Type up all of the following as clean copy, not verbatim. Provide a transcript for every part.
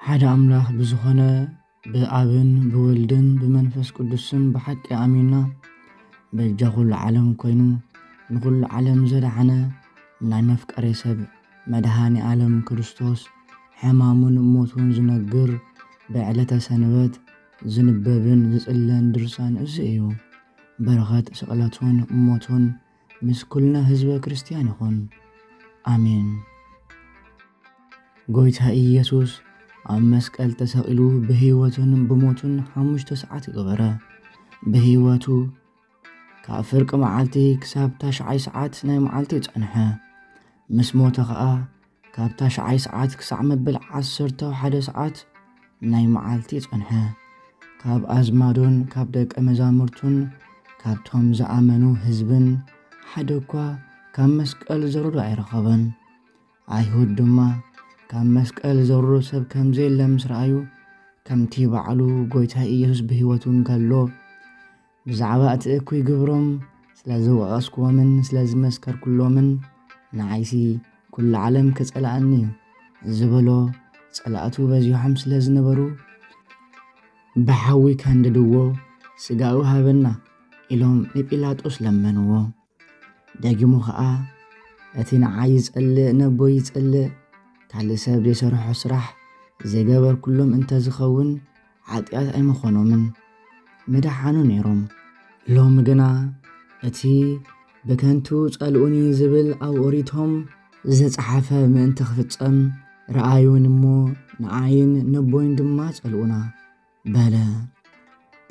ሓደ አምላኽ ብዝኾነ ብአብን ብወልድን ብመንፈስ ቅዱስን ብሓቂ አሚንና በጃ ኩሉ ዓለም ኮይኑ ንኩሉ ዓለም ዘድሓነ ናይ መፍቀሬ ሰብ መድኃኒ ዓለም ክርስቶስ ሕማሙን ሞቱን ዝነግር በዕለተ ሰንበት ዝንበብን ዝጽለን ድርሳን እዚ እዩ። በረኸት ስቕለቱን ሞቱን ምስ ኩልና ህዝበ ክርስቲያን ይኹን አሜን። ጎይታ ኢየሱስ ኣብ መስቀል ተሰቂሉ ብህይወቱን ብሞቱን 5 ሰዓት ይገበረ። ብህይወቱ ካብ ፍርቂ መዓልቲ ክሳብ 9 ሰዓት ናይ መዓልቲ ጸንሐ። ምስ ሞተ ከዓ ካብ 9 ሰዓት ክሳብ መበል 11 ሰዓት ናይ መዓልቲ ጸንሐ። ካብ ኣዝማዶን ካብ ደቀ መዛሙርቱን ካብቶም ዝኣመኑ ህዝብን ሓደ እኳ ካብ መስቀል ዘውርዶ ኣይረኸበን። ኣይሁድ ድማ ካብ መስቀል ዘውርዶ ሰብ ከምዘየለ ምስ ረኣዩ ከምቲ ባዕሉ ጎይታ ኢየሱስ ብህይወቱ እንከሎ ብዛዕባ እቲ እኩይ ግብሮም ስለ ዝወቐስክዎምን ስለ ዝመስከርኩሎምን ንዓይሲ ኩሉ ዓለም ክጸላእኒ ዝበሎ ጸላእቱ በዚሖም ስለ ዝነበሩ ብሓዊ ከንድድዎ ስጋኡ ሃበና ኢሎም ንጲላጦስ ለመንዎ። ደጊሙ ከዓ እቲ ንዓይ ይጸልእ ነቦ ይጸልእ ካልእ ሰብ ዘይሰርሖ ስራሕ ዘይገበር ኩሎም እንተዝኸውን ኃጢአት ኣይምኾኖምን ምድሓኑ ነይሮም። ሎሚ ግና እቲ ብከንቱ ጸልኡኒ ዝብል ኣብ ኦሪቶም ዘጸሓፈ ምእንቲ ክፍጸም ረኣዩን እሞ ንዓይን ነቦይን ድማ ጸልኡና በለ።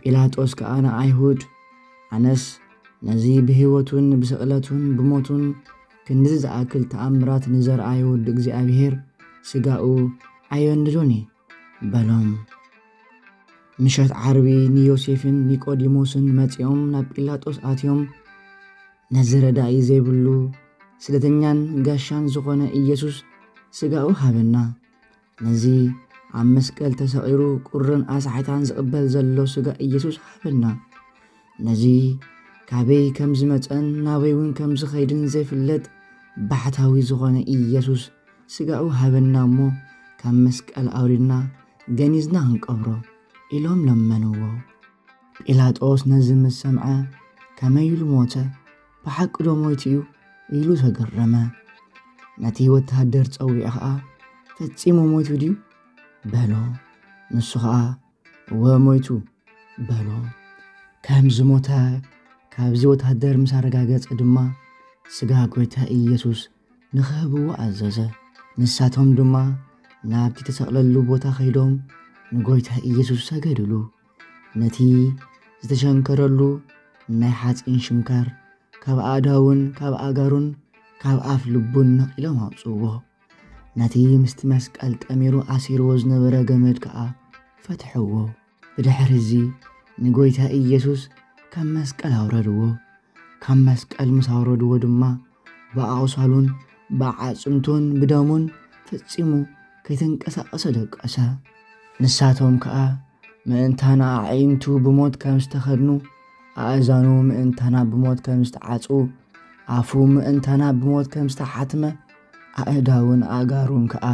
ጲላጦስ ከዓ ንኣይሁድ ኣነስ ነዚ ብህይወቱን ብስቕለቱን ብሞቱን ክንዚ ዝኣክል ተኣምራት ንዘርኣየ ወዲ እግዚኣብሔር ስጋኡ ኣየንዶኒ በሎም። ምሸት ዓርቢ ንዮሴፍን ኒቆዲሞስን መጺኦም ናብ ጲላጦስ ኣትዮም ነዚ ረዳኢ ዘይብሉ ስደተኛን ጋሻን ዝኾነ ኢየሱስ ስጋኡ ሃበና፣ ነዚ ኣብ መስቀል ተሰቒሩ ቁርን ኣስሓታን ዝቕበል ዘሎ ስጋ ኢየሱስ ሃበና፣ ነዚ ካበይ ከም ዝመጸን ናበይ እውን ከም ዝኸይድን ዘይፍለጥ ባሕታዊ ዝኾነ ኢየሱስ ስጋኡ ሃበና እሞ ካብ መስቀል ኣውሪድና ገኒዝና ክንቀብሮ ኢሎም ለመንዎ። ጲላጦስ ነዚ ምስ ሰምዐ ከመይ ኢሉ ሞተ? ብሓቂ ዶ ሞይቱ እዩ ኢሉ ተገረመ። ነቲ ወታደር ጸዊዑ ከዓ ፈጺሙ ሞይቱ ድዩ በሎ። ንሱ ከዓ እወ ሞይቱ በሎ። ከም ዝሞተ ካብዚ ወታደር ምስ ኣረጋገጸ ድማ ስጋ ጎይታ ኢየሱስ ንኽህብዎ ኣዘዘ። ንሳቶም ድማ ናብቲ ተሰቕለሉ ቦታ ኸይዶም ንጎይታ ኢየሱስ ሰገድሉ። ነቲ ዝተሸንከረሉ ናይ ሓፂን ሽንካር ካብ ኣእዳውን ካብ ኣጋሩን ካብ ኣፍ ልቡን ነቒሎም ኣውፅዎ። ነቲ ምስቲ መስቀል ጠሚሩ ኣሲርዎ ዝነበረ ገመድ ከዓ ፈትሕዎ። ብድሕሪ እዚ ንጎይታ ኢየሱስ ካብ መስቀል ኣውረድዎ። ካብ መስቀል ምስ ኣውረድዎ ድማ ብኣቕሳሉን ብዓጽምቱን ብደሙን ፈጺሙ ከይተንቀሳቐሰ ደቀሰ። ንሳቶም ከዓ ምእንታና ኣዒንቱ ብሞት ከም ዝተኸድኑ ኣእዛኑ ምእንታና ብሞት ከም ዝተዓጹ ኣፉ ምእንታና ብሞት ከም ዝተሓትመ ኣእዳውን ኣጋሩን ከዓ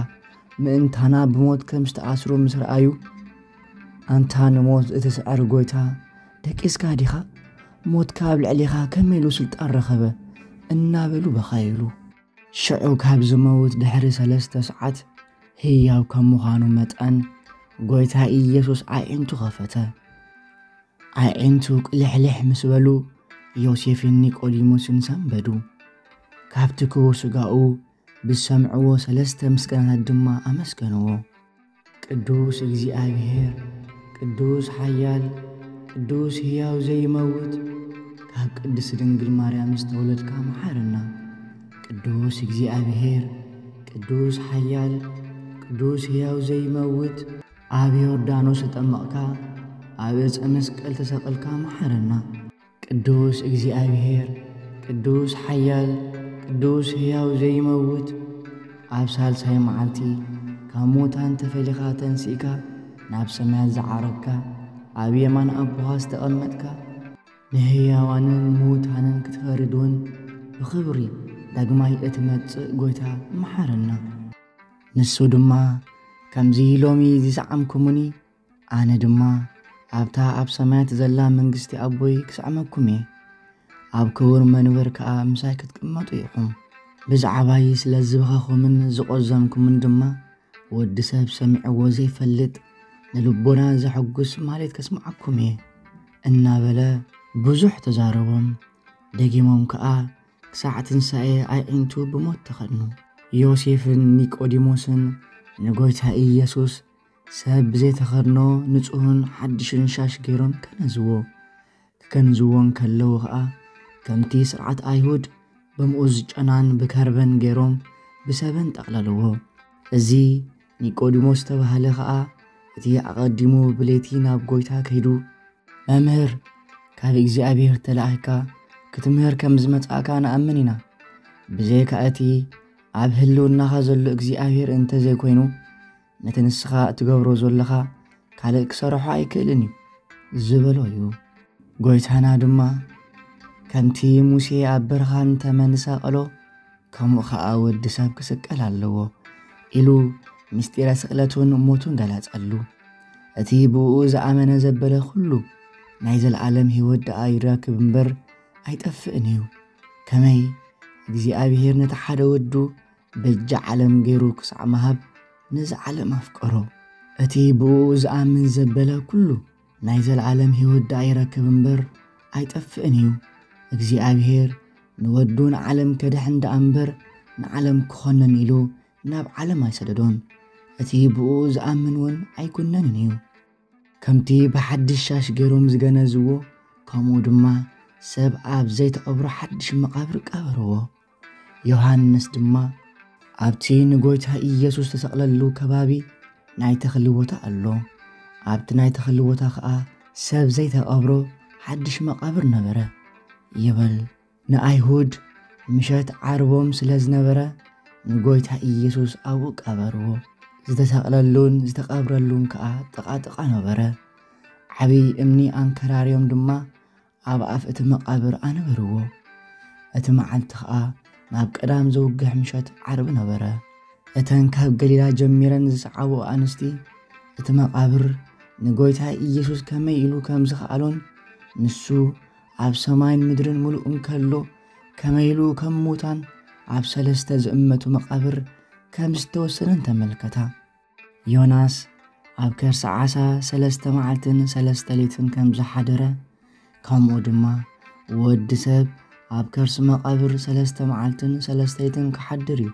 ምእንታና ብሞት ከም ዝተኣስሩ ምስ ረኣዩ ኣንታ ንሞት እትስዕር ጎይታ ደቂስካ ዲኻ? ሞትካ ኣብ ልዕሊኻ ከመይ ኢሉ ስልጣን ረኸበ እናበሉ በኻይሉ። ሽዑ ካብ ዝመውት ድሕሪ 3 ሰዓት ህያው ከም ምዃኑ መጠን ጎይታ ኢየሱስ ኣዒንቱ ኸፈተ። ኣዒንቱ ቅልሕልሕ ምስ በሉ ዮሴፍን ኒቆዲሞስን ሰንበዱ። ካብቲ ክቡር ስጋኡ ብሰምዕዎ 3 ምስጋናታት ድማ ኣመስገንዎ። ቅዱስ እግዚኣብሔር፣ ቅዱስ ሓያል፣ ቅዱስ ህያው ዘይመውት ካብ ቅድስቲ ድንግል ማርያም ዝተወለድካ መሓረና። ቅዱስ እግዚኣብሔር፣ ቅዱስ ሓያል፣ ቅዱስ ህያው ዘይመውት ኣብ ዮርዳኖስ ተጠመቕካ ኣብ ዕፀ መስቀል ተሰቐልካ መሓረና። ቅዱስ እግዚኣብሔር፣ ቅዱስ ሓያል፣ ቅዱስ ህያው ዘይመውት ኣብ ሳልሳይ መዓልቲ ካብ ሙታን ተፈሊኻ ተንሲእካ ናብ ሰማያት ዝዓረግካ ኣብ የማን ኣቦኻ ዝተቐመጥካ ንህያዋንን ሙታንን ክትፈርድውን ብኽብሪ ዳግማይ እትመጽእ ጎይታ መሓረና። ንሱ ድማ ከምዚ ሎሚ ዝሰዓምኩምኒ ኣነ ድማ ኣብታ ኣብ ሰማያት ዘላ መንግስቲ ኣቦይ ክስዕመኩም እየ ኣብ ክቡር መንበር ከዓ ምሳይ ክትቅመጡ ኢኹም ብዛዕባይ ስለ ዝበኻኹምን ዝቆዘምኩምን ድማ ወዲ ሰብ ሰሚዕዎ ዘይፈልጥ ንልቦና ዘሐጉስ ማለት ከስማዓኩም እየ እናበለ ብዙሕ ተዛረቦም ደጊሞም ከዓ ክሳዕ ትንሳኤ ኣይዒንቱ ብሞት ተኸድኑ ዮሴፍን ኒቆዲሞስን ንጎይታ ኢየሱስ ሰብ ብዘይተኸድኖ ንጹህን ሓድሽን ሻሽ ገይሮም ከከንዝዎን ከለዉ ከዓ ከምቲ ስርዓት ኣይሁድ ብምኡዝ ጨናን ብከርበን ገይሮም ብሰበን ጠቕለልዎ እዚ ኒቆዲሞስ ተባህለ ከዓ እቲ ኣቐዲሙ ብሌቲ ናብ ጎይታ ከይዱ መምህር ካብ እግዚኣብሔር ተላኢካ ክትምህር ከም ዝመጻእካ ንኣምን ኢና ብዘይካ እቲ ኣብ ህልውናኻ ዘሎ እግዚኣብሔር እንተዘይኮይኑ ነቲ ንስኻ እትገብሮ ዘለኻ ካልእ ክሰርሖ ኣይክእልን እዩ ዝበሎ እዩ ጎይታና ድማ ከምቲ ሙሴ ኣብ በረኻ እንተመንሰቐሎ ከምኡ ከዓ ወዲ ሰብ ክስቀል ኣለዎ ኢሉ ምስጢረ ስቕለቱን ሞቱን ገለጸሉ እቲ ብኡ ዝኣመነ ዘበለ ኩሉ ናይ ዘለዓለም ህይወት ደኣ ይረክብ እምበር ኣይጠፍእን እዩ ከመይ እግዚኣብሔር ነቲ ሓደ ወዱ በጃ ዓለም ገይሩ ክሳዕ መሃብ ነዚ ዓለም ኣፍቀሮ እቲ ብኡ ዝኣምን ዘበለ ኩሉ ናይ ዘለዓለም ህይወት ደኣ ይረክብ እምበር ኣይጠፍእን እዩ እግዚኣብሔር ንወዱ ንዓለም ከድሕን ደኣ እምበር ንዓለም ክኾነን ኢሉ ናብ ዓለም ኣይሰደዶን እቲ ብኡ ዝኣምን እውን ኣይኩነንን እዩ ከምቲ ብሓድሽ ሻሽ ገይሮም ዝገነዝዎ ከምኡ ድማ ሰብ ኣብ ዘይተቐብሮ ሓድሽ መቃብር ቀበርዎ ዮሃንስ ድማ ኣብቲ ንጎይታ ኢየሱስ ተሰቕለሉ ከባቢ ናይ ተኽሊ ቦታ ኣሎ ኣብቲ ናይ ተኽሊ ቦታ ከዓ ሰብ ዘይተቐብሮ ሓድሽ መቃብር ነበረ ይብል ንኣይሁድ ምሸት ዓርቦም ስለ ዝነበረ ንጎይታ ኢየሱስ ኣብኡ ቀበርዎ ዝተሰቕለሉን ዝተቐብረሉን ከዓ ጥቓጥቓ ነበረ ዓብይ እምኒ ኣንከራርዮም ድማ ኣብ ኣፍ እቲ መቃብር ኣነበርዎ እቲ መዓልቲ ከዓ ናብ ቀዳም ዘውግሕ ምሸት ዓርቢ ነበረ እተን ካብ ገሊላ ጀሚረን ዝሰዓቡ ኣንስቲ እቲ መቃብር ንጎይታ ኢየሱስ ከመይ ኢሉ ከም ዝኸኣሎን ንሱ ኣብ ሰማይን ምድርን ሙሉእን ከሎ ከመይ ኢሉ ከም ሙታን ኣብ ሰለስተ ዝእመቱ መቃብር ከም ዝተወሰነን ተመልከታ ዮናስ ኣብ ከርሲ ዓሳ 3 መዓልትን 3 ሌሊትን ከም ዝሓደረ ከምኡ ድማ ወዲ ሰብ ኣብ ከርሲ መቃብር 3 መዓልትን 3 ሌሊትን ክሓድር እዩ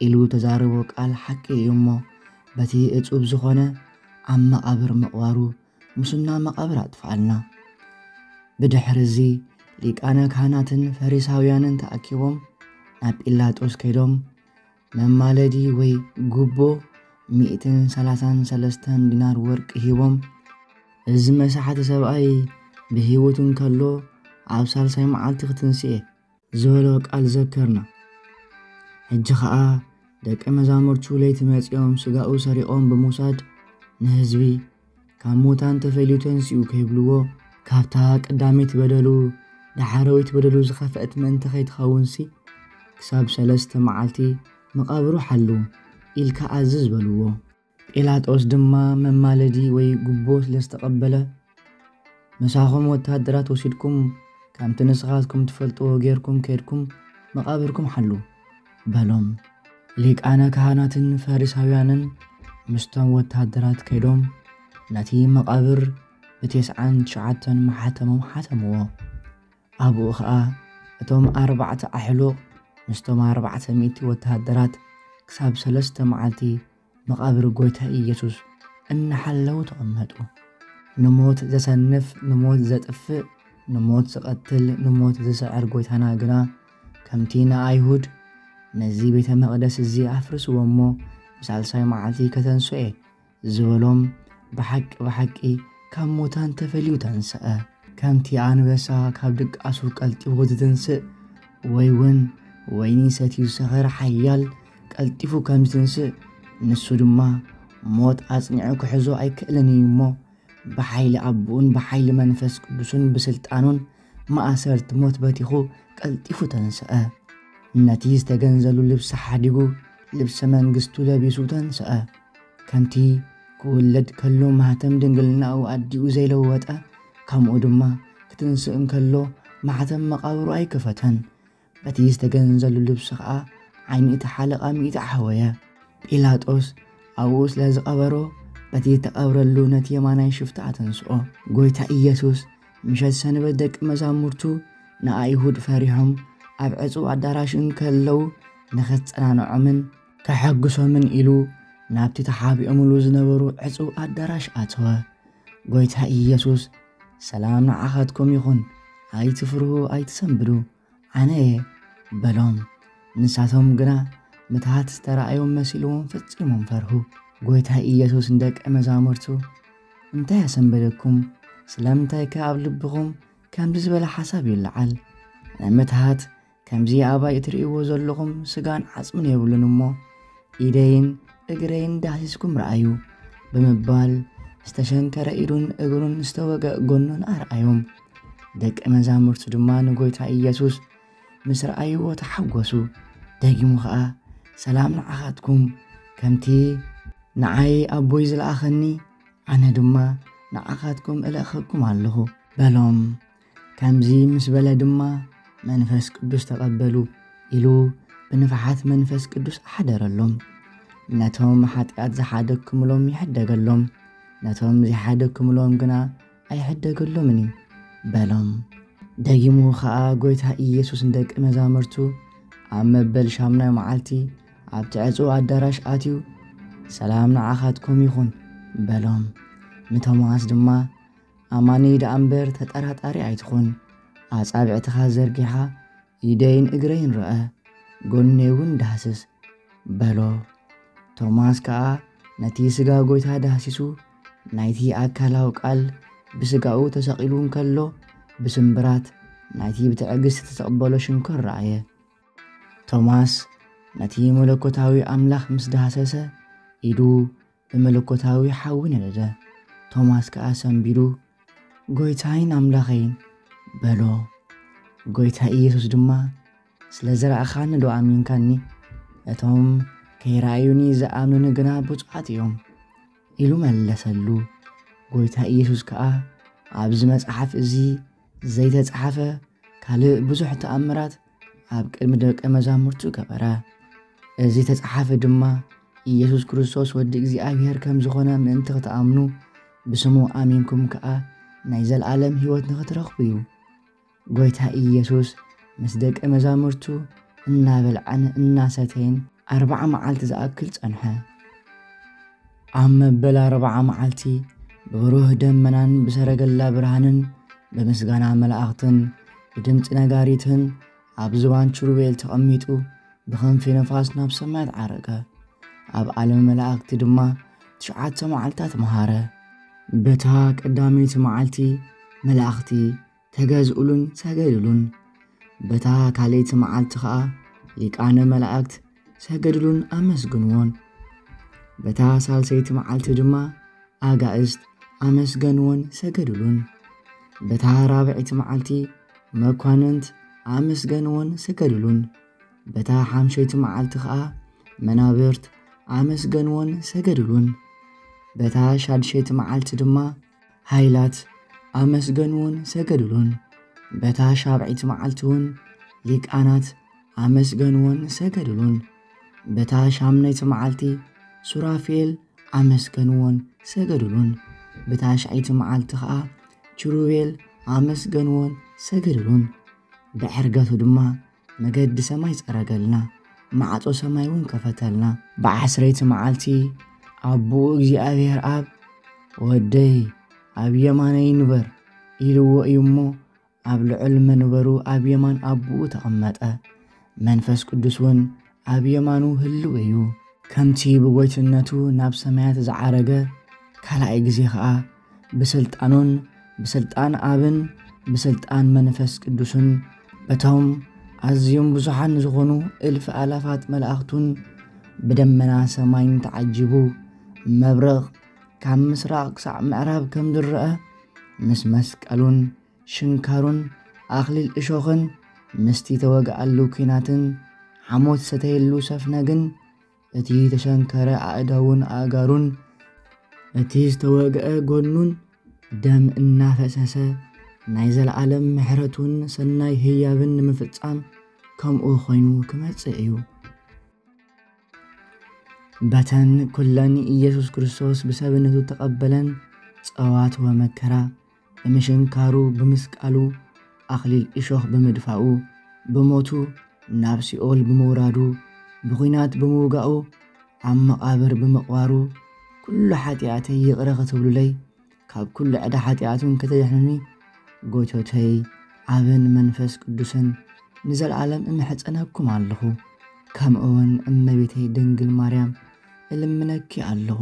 ኢሉ ተዛረቦ ቃል ሓቂ እዩ እሞ በቲ እጹብ ዝኾነ ኣብ መቃብር ምቕባሩ ሙስና መቃብር ኣጥፍኣልና ብድሕሪ እዚ ሊቃነ ካህናትን ፈሪሳውያንን ተኣኪቦም ናብ ጲላጦስ ከይዶም መማለዲ ወይ ጉቦ 133 ዲናር ወርቂ ሂቦም እዚ መሳሓቲ ሰብኣይ ብሂወቱን ከሎ ኣብ ሳልሳይ መዓልቲ ክትንስኤ ዝበሎ ቃል ዘከርና ሕጂ ከዓ ደቀ መዛሙርቱ ለይቲ መጺኦም ስጋኡ ሰሪቖም ብምውሳድ ንህዝቢ ካብ ሙታን ተፈልዩ ተንስኡ ከይብልዎ ካብታ ቀዳሚት በደሉ ዳሓረዊት በደሉ ዝኸፍአት ምእንቲ ከይትኸውንሲ ክሳብ 3 መዓልቲ መቃብሩ ሓሉ ኢልካ ኣዝዝ በልዎ ጲላጦስ ድማ መማለዲ ወይ ጉቦ ስለዝተቐበለ መሳኹም ወታደራት ወሲድኩም ከምቲ ንስኻትኩም ትፈልጥዎ ጌርኩም ከይድኩም መቃብርኩም ሓሉ በሎም ሊቃነ ካህናትን ፈሪሳውያንን ምስቶም ወታደራት ከይዶም ነቲ መቃብር ብ99 ማሓተሞም ሓተምዎ ኣብኡ ከዓ እቶም 4 ኣሕሉቕ ምስቶም 400 ወታደራት ክሳብ 3 መዓልቲ መቃብር ጎይታ ኢየሱስ እናሓለዉ ተቐመጡ ንሞት ዘሰንፍ ንሞት ዘጥፍእ ንሞት ዝቐትል ንሞት ዝስዕር ጎይታና ግና ከምቲ ንኣይሁድ ነዚ ቤተ መቕደስ እዚ ኣፍርስዎ እሞ ብሳልሳይ መዓልቲ ከተንስኤ ዝበሎም ብሓቂ ካብ ሙታን ተፈልዩ ተንስአ ከምቲ ኣንበሳ ካብ ድቃሱ ቀልጢፉ ዝትንስእ ወይ እውን ወይኒ ሰትዩ ዝሰኸረ ሓያል ቀልጢፉ ከም ዝትንስእ ንሱ ድማ ሞት ኣጽኒዑ ክሕዞ ኣይክእልን እዩ እሞ ብሓይሊ ኣቦኡን ብሓይሊ መንፈስ ቅዱስን ብስልጣኑን ማእሰርቲ ሞት በቲኹ ቀልጢፉ ተንስአ ነቲ ዝተገንዘሉ ልብሲ ሓዲጉ ልብሲ መንግስቱ ለቢሱ ተንስአ ከምቲ ክውለድ ከሎ ማህተም ድንግልናኡ ኣዲኡ ዘይለወጠ ከምኡ ድማ ክትንስእን ከሎ ማሕተም መቃብሩ ኣይክፈተን። በቲ ዝተገንዘሉ ልብሲ ከዓ ዓይኒ እቲ ሓለቓ ሚኢቲ ሓወየ። ጲላጦስ ኣብኡ ስለ ዝቐበሮ በቲ ተቐብረሉ ነቲ የማናይ ሽፍታ ኣተንስኦ። ጎይታ ኢየሱስ ምሸት ሰንበት ደቂ መዛሙርቱ ንኣይሁድ ፈሪሖም ኣብ ዕፁብ ኣዳራሽን ከለዉ ንኸጸናንዖምን ከሐግሶምን ኢሉ ናብቲ ተሓቢኦምሉ ዝነበሩ ዕፁብ ኣዳራሽ ኣተወ። ጎይታ ኢየሱስ ሰላም ንዓኻትኩም ይኹን፣ ኣይትፍርሁ ኣይትሰንብዱ ኣነ እየ በሎም። ንሳቶም ግና ምትሃት ዝተረኣዮም መሲልዎም ፈጺሞም ፈርሁ። ጎይታ ኢየሱስ ንደቀ መዛሙርቱ እንታይ ኣሰንበደኩም? ስለምንታይ ከ ኣብ ልብኹም ከምዚ ዝበለ ሓሳብ ይለዓል? ምትሃት ከምዚ ኣባይ እትርእይዎ ዘለኹም ስጋን ዓጽምን የብሉን እሞ ኢደይን እግረይን ዳሂስኩም ረኣዩ ብምባል ዝተሸንከረ ኢዱን እግሩን ዝተወግአ ጎኑን ኣርኣዮም። ደቂ መዛሙርቱ ድማ ንጎይታ ኢየሱስ ምስ ረኣይዎ ተሓጐሱ። ደጊሙ ከዓ ሰላም ንዓኻትኩም፣ ከምቲ ንዓይ ኣቦይ ዝለኣኸኒ ኣነ ድማ ንዓኻትኩም እልእኸኩም ኣለኹ በሎም። ከምዚ ምስ በለ ድማ መንፈስ ቅዱስ ተቐበሉ ኢሉ ብንፍሓት መንፈስ ቅዱስ ኣሓደረሎም። ነቶም ሓጢኣት ዝሓደክምሎም ይሕደገሎም፣ ነቶም ዘይሓደክምሎም ግና ኣይሕደገሎምን እዩ በሎም። ደጊሙ ከዓ ጎይታ ኢየሱስ ንደቂ መዛሙርቱ ኣብ መበል ሻምናይ መዓልቲ ኣብቲ ዕፁብ ኣዳራሽ ኣትዩ ሰላም ንዓኻትኩም ይኹን በሎም። ንቶማስ ድማ ኣማኒ ደኣ እምበር ተጠራጣሪ ኣይትኹን፣ ኣጻብዕትኻ ዘርጊሓ ኢደይን እግረይን ረአ፣ ጎነይ እውን ዳህስስ በሎ። ቶማስ ከዓ ነቲ ስጋ ጎይታ ዳህሲሱ ናይቲ ኣካላዊ ቃል ብስጋኡ ተሰቒሉ እንከሎ ብስምብራት ናይቲ ብትዕግስቲ ተቐበሎ ሽንኮር ረኣየ። ቶማስ ነቲ መለኮታዊ ኣምላኽ ምስ ዳሃሰሰ ኢዱ ብመለኮታዊ ሓዊ ነደደ። ቶማስ ከዓ ሰንቢዱ ጎይታይን ኣምላኸይን በሎ። ጎይታ ኢየሱስ ድማ ስለ ዝረኣኻኒ ዶ ኣሚንካኒ? እቶም ከይረኣዩኒ ዝኣምኑኒ ግና ብፁዓት እዮም ኢሉ መለሰሉ። ጎይታ ኢየሱስ ከዓ ኣብዚ መጽሓፍ እዚ ዘይተጻሓፈ ካልእ ብዙሕ ተኣምራት ኣብ ቅድሚ ደቀ መዛሙርቱ ገበረ። እዚ ተጻሓፈ ድማ ኢየሱስ ክርስቶስ ወዲ እግዚኣብሔር ከም ዝኾነ ምእንቲ ክትኣምኑ ብስሙ ኣሚንኩም ከዓ ናይ ዘለኣለም ሕይወት ንኽትረኽቡ እዩ። ጎይታ ኢየሱስ ምስ ደቀ መዛሙርቱ እናበልዐን እናሰተይን 40 መዓልቲ ዝኣክል ጸንሐ። ኣብ መበል 40 መዓልቲ ብብሩህ ደመናን ብሰረገላ ብርሃንን ብምስጋና መላእኽትን ብድምፂ ነጋሪትን ኣብ ዝባን ኪሩቤል ተቐሚጡ ብኸንፊ ነፋስ ናብ ሰማይ ዓረገ። ኣብ ዓለም መላእክቲ ድማ 9 መዓልታት መሃረ። በታ ቀዳመይቲ መዓልቲ መላእኽቲ ተገዝኡሉን ሰገድሉን፣ በታ ካልአይቲ መዓልቲ ከዓ ሊቃነ መላእክት ሰገድሉን ኣመስግንዎን፣ በታ ሳልሰይቲ መዓልቲ ድማ ኣጋእዝት ኣመስገንዎን ሰገድሉን፣ በታ ራብዒቲ መዓልቲ መኳንንት ኣመስገንዎን ሰገድሉን፣ በታ ሓምሸይቲ መዓልቲ ከዓ መናብርት ኣመስገንዎን ሰገድሉን፣ በታ ሻድሸይቲ መዓልቲ ድማ ሃይላት ኣመስገንዎን ሰገድሉን፣ በታ ሻብዒቲ መዓልቲ እውን ሊቃናት ኣመስገንዎን ሰገድሉን፣ በታ ሻምነይቲ መዓልቲ ሱራፌል ኣመስገንዎን ሰገድሉን፣ በታ ሻዓይቲ መዓልቲ ከዓ ኪሩቤል ኣመስገንዎን ሰገድሉን። ብዕርገቱ ድማ መገዲ ሰማይ ጸረገልና፣ ማዕጾ ሰማይ እውን ከፈተልና። ብዓስረይቲ መዓልቲ ኣቦኡ እግዚኣብሔር ኣብ ወደይ ኣብ የማነይ ንበር ኢልዎ እዩ እሞ ኣብ ልዑል መንበሩ ኣብ የማን ኣቦኡ ተቐመጠ። መንፈስ ቅዱስ እውን ኣብ የማኑ ህልው እዩ። ከምቲ ብጎይትነቱ ናብ ሰማያት ዝዓረገ ካልኣይ ግዜ ከዓ ብስልጣኑን ብስልጣን ኣብን ብስልጣን መንፈስ ቅዱስን በቶም ኣዝዮም ብዙሓን ዝኾኑ እልፍ ኣላፋት መላእኽቱን ብደመና ሰማይን ተዓጂቡ መብረቕ ካብ ምስራቅ ክሳዕ ምዕራብ ከም ዝረአ ምስ መስቀሉን ሽንካሩን ኣኽሊል እሾኽን ምስቲ ተወግኣሉ ኩናትን ሓሞት ሰተየሉ ሰፍነግን እቲ ተሸንከረ ኣእዳውን ኣእጋሩን እቲ ዝተወግአ ጎኑን ደም እናፈሰሰ ናይ ዘለዓለም ምሕረቱን ሰናይ ህያብን ንምፍጻም ከምኡ ኮይኑ ክመጽእ እዩ። በተን ኩለን ኢየሱስ ክርስቶስ ብሰብነቱ ተቐበለን ጸዋት ወመከራ ብምሽንካሩ ብምስቃሉ ኣኽሊል እሾኽ ብምድፋኡ ብሞቱ ናብ ሲኦል ብምውራዱ ብኹናት ብምውጋኡ ኣብ መቓብር ብምቕባሩ ኩሉ ሓጢኣተይ ይቕረ ክትብሉለይ ካብ ኩሉ ዕዳ ሓጢኣቱን ከተድሕኑኒ ጎይቶተይ ኣብን መንፈስ ቅዱስን ንዘለዓለም እምሕፀነኩም ኣለኹ። ከምኡውን እመቤተይ ድንግል ማርያም እልምነኪ ኣለኹ።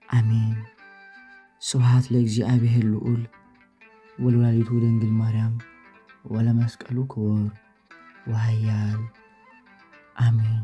አሜን። ስብሐት ለእግዚአብሔር ልዑል ወለወላዲቱ ድንግል ማርያም ወለመስቀሉ ክቡር ወኃያል አሜን።